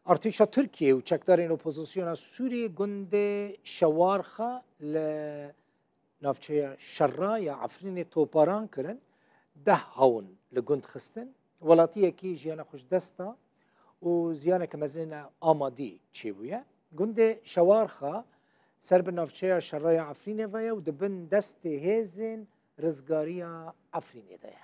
ارتشا ترکیه و چکدارین اپوزیسیون سوریه گند شوارخه ل نافچه شرا یا عفرین توپاران کرن 10 هاون لگند خستن ولاتیه کی جیانا خوش دستا و زیانه که مزین آمادی چی بویه گند شوارخه سر به نافچه شرای عفرینه ویا و دبن دست هزین رزگاری عفرینه ده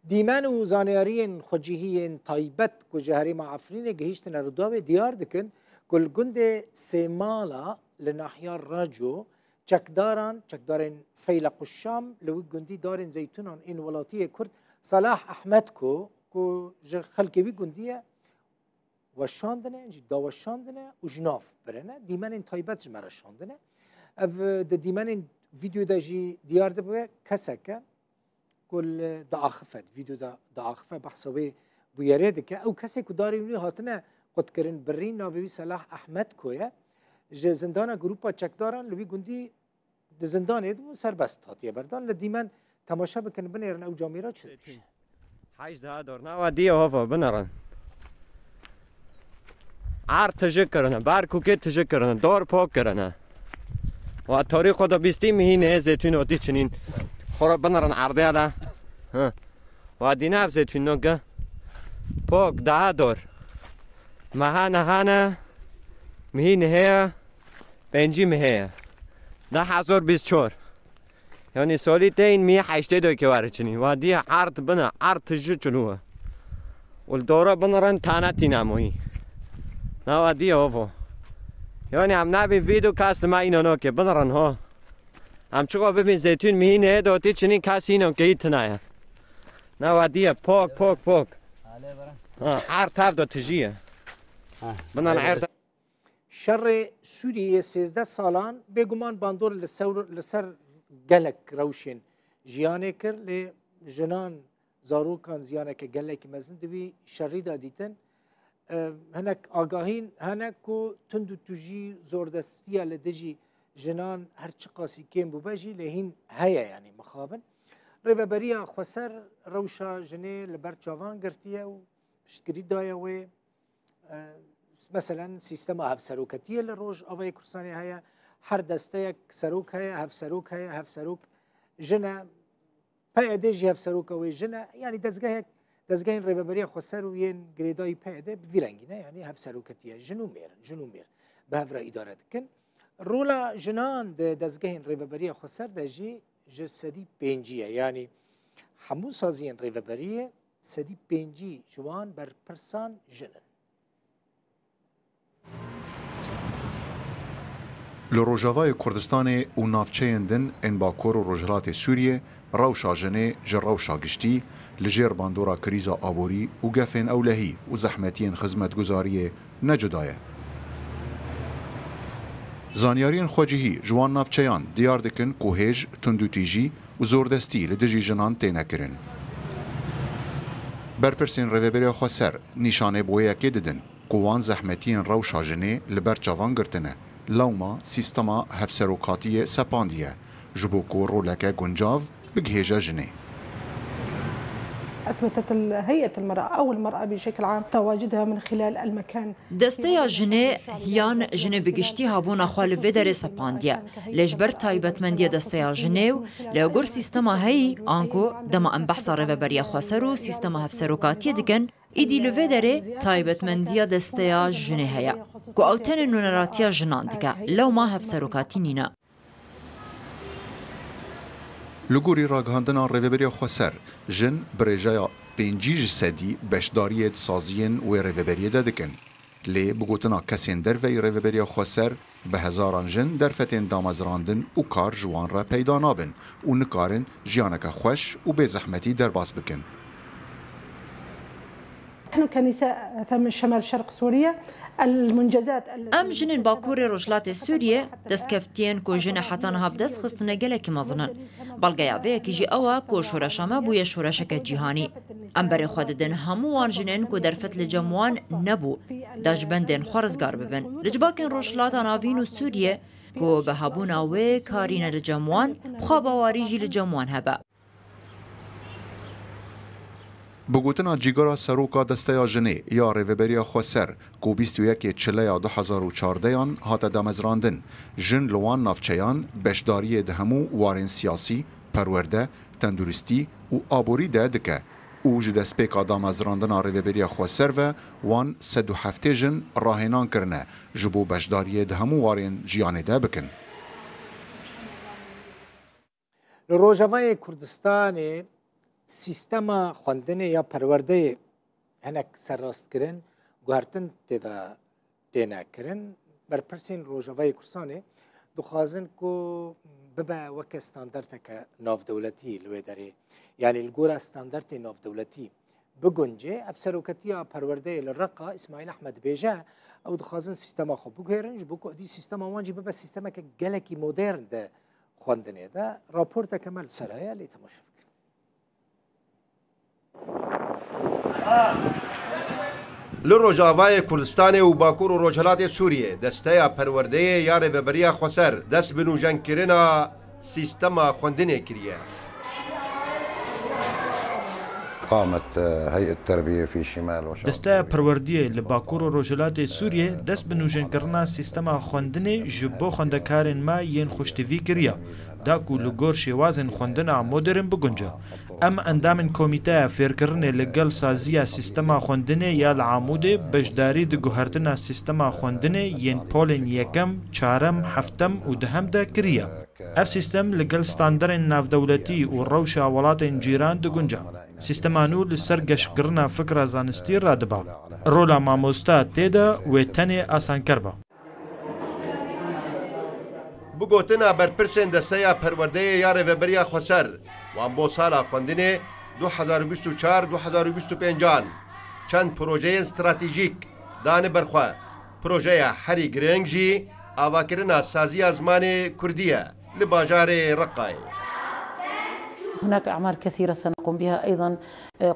دیمن و زانیارین خوجیهین تایبت که جهری ما عفرینه گهیشتن رداوه دیار دکن کل گند سیمالا لناحیار راجو چکدارن فیلق الشام لوی گندی دارن زیتونان این ولاتی کرد صلاح احمد کو خلقی بی گندیه وشاندنه جدا وشاندنه و جناف برنه دیمن این تایبت جمره شاندنه او دیمن این ویدیو دا جی دیار ده کسکه کل داخفت ویدیو داخفه بحثوی بویره دکه او کسی که داری اونی هاتنه قد کرن برین ناوی صلاح احمد کویه جه زندان گروپا چکداران لوی گندی ده زندانه دو سربست هاتیه بردان لدیمن تماشا بکن بنیرن او جامیرا چه حیج ده دار نوا دیه هوا بنرن عر تشکرنه بر کوکه تشکرنه دار پاک کرنه و تاریخ خدا بیستی مهینه زیتون آتی چنین خورا بنرن عرده ده و دینه اف زیتون نگه پاک ده دار مهانه مهینه هیا پنجی مهیه 10,024 یعنی سالی تین میه 80 که واره چنین و دیه عرض بنا عرض تجه چنوه والدورة بنرن تانتی نموی نه دیه آفو یعنی هم نبی ویدیو کاست ما اینو نو که بنرن ها هم چقا ببین زیتون میهینه داتی چنین کسی اینو که ایت نه نه دیه پاک عرض تف دا تجیه بنرن عرض شر سوریه 13 سالان بگمان باندور لسر گلک روشن جیانه کر لی جنان زاروکان زیانه که گلک مزن دوی شری دادیتن هنک آگاهین هنک کو تندو توجی زوردستیه لدجی جنان هرچی قاسی کم بوبجی لهین هیا یعنی مخابن رببریا خسر روشا جنه لبر چاوان گرتیه و پشتگری دایه و مثلا سیستم هف سروکتیه لروج آوای کرسانی هیا هر دسته یک سروک هیا هف سروک جنه پیاده جی هف سروک و جنه یعنی دزگاه رببری خسر و ین گریدای پیاده بویرنگینه یعنی هف سروکتیه جنو میر به هف را اداره دکن رولا جنان دزگاه رببری خسر دجی جسدی پنجیه یعنی همو سازین رببری سدی پنجی جوان بر پرسان جنن لروجاوای کردستان و نافچهین دن ان باکور و روجهلات سوریه روشا جنه جروشا گشتی لجیر باندورا کریزا آبوری و گفن اولهی و زحمتین خدمتگزاری نجدایه. زانیارین خوجهی جوان نافچهان دیار دکن کوهج تندوتیجی و زوردستی لدجی جنان تینه کرن. برپرسین رویبری خسر نشانه بویا که ددن کوان زحمتین روشا جنه لبر چوان گرتنه لوما سیستما هفسروکاتی سپاندیه جبوکو رولکه گنجاو بجهیجه جنه أثبتت هيئة المرأة أو المرأة بشكل عام تواجدها من خلال المكان دسته جنه هیان جنه بگشتی هابون خال ویدر سپاندیه لجبر تایبت مندیه دسته جنه و لگور سیستما هی آنکو دما ام بحثا رو بریا خسرو سیستما هفسروکاتی دکن ایدی لویدره تایبت مندیه دسته جنه هیا کو اوتن نونراتیا جنان دکه لو ما هفسروکاتی نینا لگوری راگهاندنا رویبری خسر جن برجایا پنجیج سدی بشداریت سازین و رویبری دادکن لی بگوتنا کسین دروی رویبری خسر به هزاران جن درفتین دامزراندن و کار جوان را پیدا نابن و نکارن جیانک خوش و به زحمتی درباس بکن نحن كنساء ثم شمال شرق سوريا المنجزات ام جنن باكور رجلات سوريا دستكفتين كو جن حتى نهاب دست خستنا جلك مزنن بلغيا بي كيجي اوا كو شورشما بويا شورشك جهاني ام بري خوددن هموان جنن كو درفت لجموان نبو داجبندن خرزگار ببن لجباكن رجلات ناوين سوريا كو بهابونا وي كارين لجموان بخابا واريجي لجموان هبا بگوتنا جیگارا سروکا دسته جنه یا ریوبریا خوسر کو 21 چلیا 2014 هات دامزراندن جن لوان نافچیان بشداری دهمو وارن سیاسی پرورده تندرستی و آبوری ده دکه او جدست پیکا دامزراندن ریوبریا خوسر و وان 107 جن راهنان کرنه جبو بشداری دهمو وارن جیانه ده بکن. لروجاوای کردستان سیستم خواندن یا پرورده هنک سرراست کرن گوهرتن تدا دینا کرن برپرسین روجاوای کردستان دخوازن کو ببا وک استاندارد که ناف دولتی لوی داره یعنی الگورا استاندارد ناف دولتی بگنجه افسروکتیا پرورده لرقا اسماعیل احمد بیجا او دخوازن سیستم خوب بگیرنج بکو دی سیستم وانجی ببا سیستم که گلکی مدرن ده خواندنه ده راپورت کمال سرایه لی تماشا لروجاوای کردستان و باکور و روجهلات سوریه دسته پرورده یا ریوبریا خوسر دست بنوجن کرنا سیستم خواندنه کریه. قامت هيئة التربية في شمال وشرق دسته پروردیه لباکور و روجهلات سوریه دست بنوجن کرنا سیستم خواندنه جبو خوندکارن ما ین خوشتوی کریه داکو لگور شوازن خوندنا مدرن بگنجه ام اندامن کمیته فیرکرنه لگل سازیا سیستما خوندنه یا العاموده بجداری ده گوهرتنا سیستما خوندنه ین پولن یکم چارم هفتم و دهم ده کریه اف سیستم لگل ستاندرن ناف دولتی و روشا ولاتن جیران ده گنجه سیستمانو لسر گشگرنا فکر زانستی را دبا رولا ماموستا تیده و تنه آسان کربا بگوتنا برپرسین دسته پرورده یا ریوبریا خوسر وان بو سالا خواندنه 2024-2025 چند پروژه استراتژیک دانه برخواه پروژه هری گرنگ جی آواکرنا سازی ازمان کردیه لباجار رقای. هناك أعمال كثيرة سنقوم بها أيضا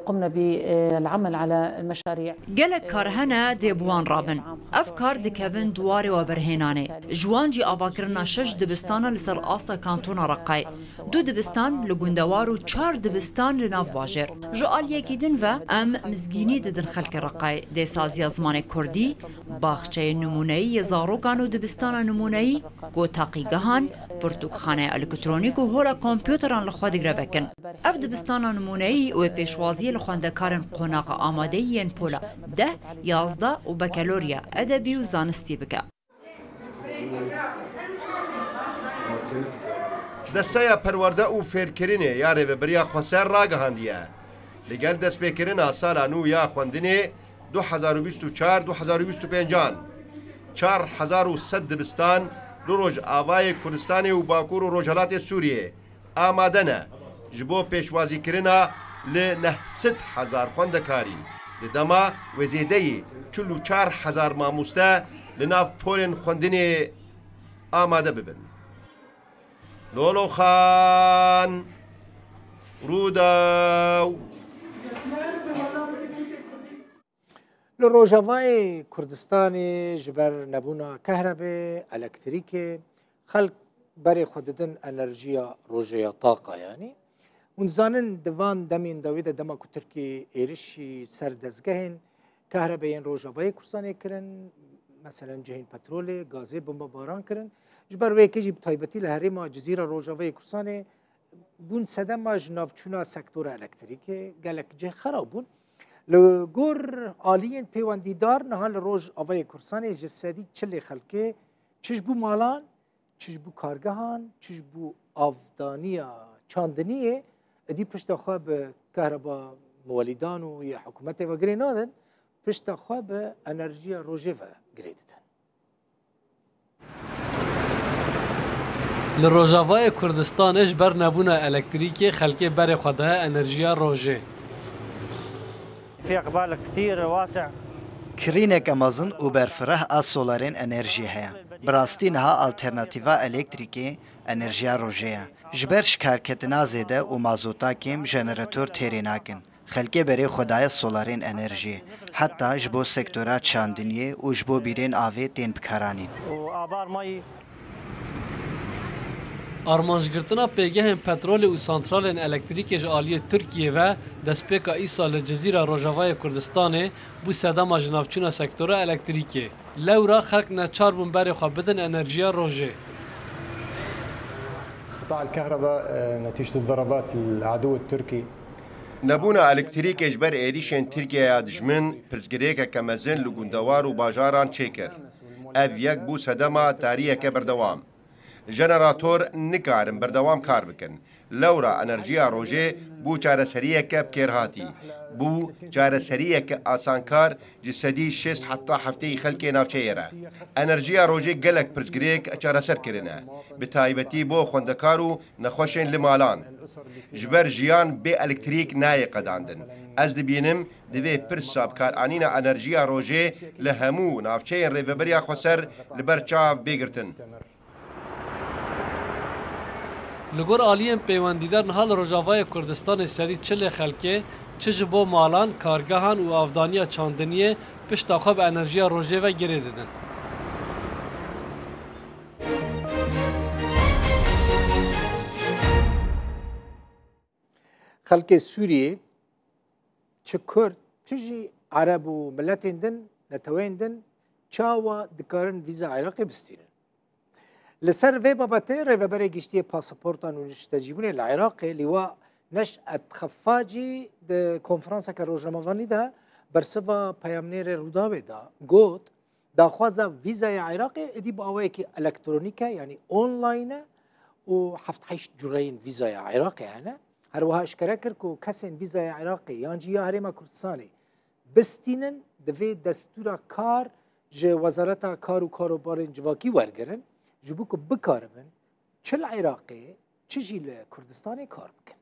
قمنا بالعمل على المشاريع گلک کارهنه دیبوان رابن افکار دکوین دواری و برهنانه جوانجی آواکرنا 6 دبستان لسر آستا کانتون رقای 2 دبستان لگوندوار و 4 دبستان لناف باجر جوال یکیدن و ام مزگینی ددن خلق رقای دی سازی زمان کردی باخچه نمونهی زاروکان و دبستان نمونهی گو تاقیگهان پرتوکخانه الکترونیک و هولا کامپیوتران لخواد گروکن اف دبستان نمونهی و پیشوازی لخواندکارن قناق آماده ین پولا 10 11 و بکالوریا ادبی و زانستی بکه دسته پرورده و فیرکرینه یا ریوبریا خوسر را گهاندیه لگل دست بکرین سال نو یا خواندنه 2024-2025 4100 دبستان لروج آوای کردستان و باکور و روجهلات سوریه آمادنه جبو پیشوازی کرنا ل 900,000 خوندکاری دما وزیده 44,000 ماموسته لناف پولن خوندنی آماده ببن. لولو خان روداو لروجاوای کردستان جبر نبونا كهرباء الکتریک خلق برای خوددن انرژیا روژه طاقه یعنی ونزانن دوان دمین داویده دما کو ترکی ایرشی سر دزگهن كهرباء روجاوای کردستان کرن مثلا جهین پترول گازی بمباران کرن جبر ویکی تایبتی لهرما جزیره روجاوای کردستان بون سدما جنابچونا سکتور الکتریک گلک جه خرابون لگور آلین پیوندیدار نهال روز آوای کردستان جسدی چلی خلکه چش بو مالان چش بو کارگاهان چش بو آفدانیا چاندنیه ادی پشت خواب کهربا مولیدان و یا حکومت و گری نادن پشت خواب انرژی روژه و گری دادن لروجاوای کردستانش بر نبونا الکتریکی خلکه بر خدای انرژی روژه في اقبال كثير واسع كرينك امازن وبرفره السولارين انرجي هيا براستينها الترناتيفا الكتريكي انرجيا روجيا جبرش كاركتنا زيده ومازوتا كيم جنراتور تيريناكن خلقي بري خداي السولارين انرجي حتى جبو سيكتورات شاندنيه وجبو بيرين آوي تين بكارانين وآبار مي آرمانجگرتنا پیگهên petrolê û santralên elektrîkê ji aliyê Tirkiye ve destpêka îsa li Cezîra Rojavayê Kurdistanê bû sedema ji navçûna sektora elektrîkê. Lewra xelk neçar bûn berê xwe bidin enerjiya rojê. قطاع الكهرباء نتيجة الضربات العدو التركي نبونا الکتریک اجبر ایریشن ترکیه دجمن پرزگریک کمزن لگوندوار و باجاران چیکر. اف یک بو سدما تاریه که بردوام. جنراتور نکارن بردوام کار بکن. لورا انرژیا روژه بو چارەسەریە که بکێرهاتی. بو چارەسەریە که ئاسانکار جسدی 6 حتا هەفتەی خەلکێ ناوچەیەرە. ئەنەرژیا ڕۆژێ گەلک پرزگرێک چارەسەرکردنە. بتایبەتی بۆ خوندەکار و نەخۆشێن لە ماڵان. جبر ژیان بێ ئەلکتریک نایە قەداندن. ئەس دەبینم دەوێ پرسا بکارانینە ئەنەرژیا ڕۆژێ لە هەموو ناوچەیەن ڕێڤەبەریا خۆسەر لەبەر چاو بێگرتن. لگور آلیین پیوندیدار نهال روجاوای کردستان سری چل خلکه چه جبو مالان کارگاهان و افدانیا چاندنیه پشت خواب انرژی روژه و گره دیدن. خلک سوریه چه کرد چه عرب و ملتین دن نتوین دن چاوا دکارن ویزا عراقی بستینن. لسر وی بابته ریوبری گشتی پاسپورتان و نشتجیبون العراق لیوا نشأت خفاجی ده کنفرانس که روزنامه‌نویسی ده برسوا پیامنیر رودابه ده گفت داخواز ویزای عراق ادی با اوی که الکترونیکه یعنی آنلاین و 7-8 جورین ویزای عراق هنه هر وها اشکره کرد که کسی ویزای عراق یعنی یا هرما کردستانی بستینن دوی دستور کار ج وزارت کار و کاروبار جواکی ورگرن جبو که بکاربن چه العراقی چه جیل کردستانی کار بکن.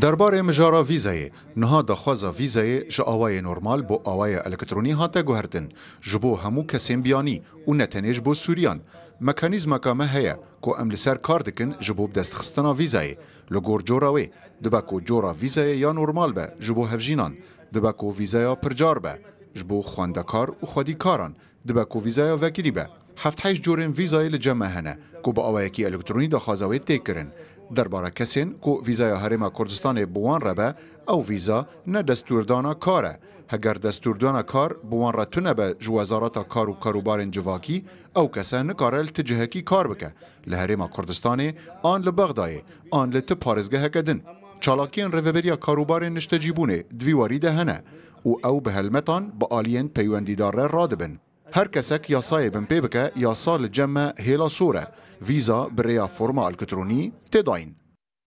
درباره مجارا ویزای نها دخوازا ویزای جاوای نورمال بو آوای الکترونی هاته گوهرتن جبو همو کسیم بیانی و نتنیج بو سوریان مکانیزم کامه هیا کو ام لسر کار دکن جبو بدست خستنا ویزای لگور جوراوی دبکو جورا ویزای یا نورمال به جبو هفجینان دبکو ویزایا پرجار به جبو خواندکار و خودی کاران دبکو ویزایا وکیلی به 7-8 جورین ویزای لجمع هنه کو با آوایکی الکترونی دخوازاوی تیکرن درباره کسین کو ویزای هرما کردستان بوان ربه او ویزا نه دستوردانا کاره هگر دستوردانا کار بوان را تونه به جوازارات کار و کاروبار جواکی او کسا نکاره التجهکی کار بکه لهرما کردستان آن لبغدای آن لت پارزگه کدن چالاکین روبریا کاروبار نشتجیبونه دویواری ده هنه او به هلمتان با آلین پیوندیدار رادبن هر کسک یاسای بن پی بکه یاسا لجمع هیلا سوره ویزا بریا فرما الکترونی تداین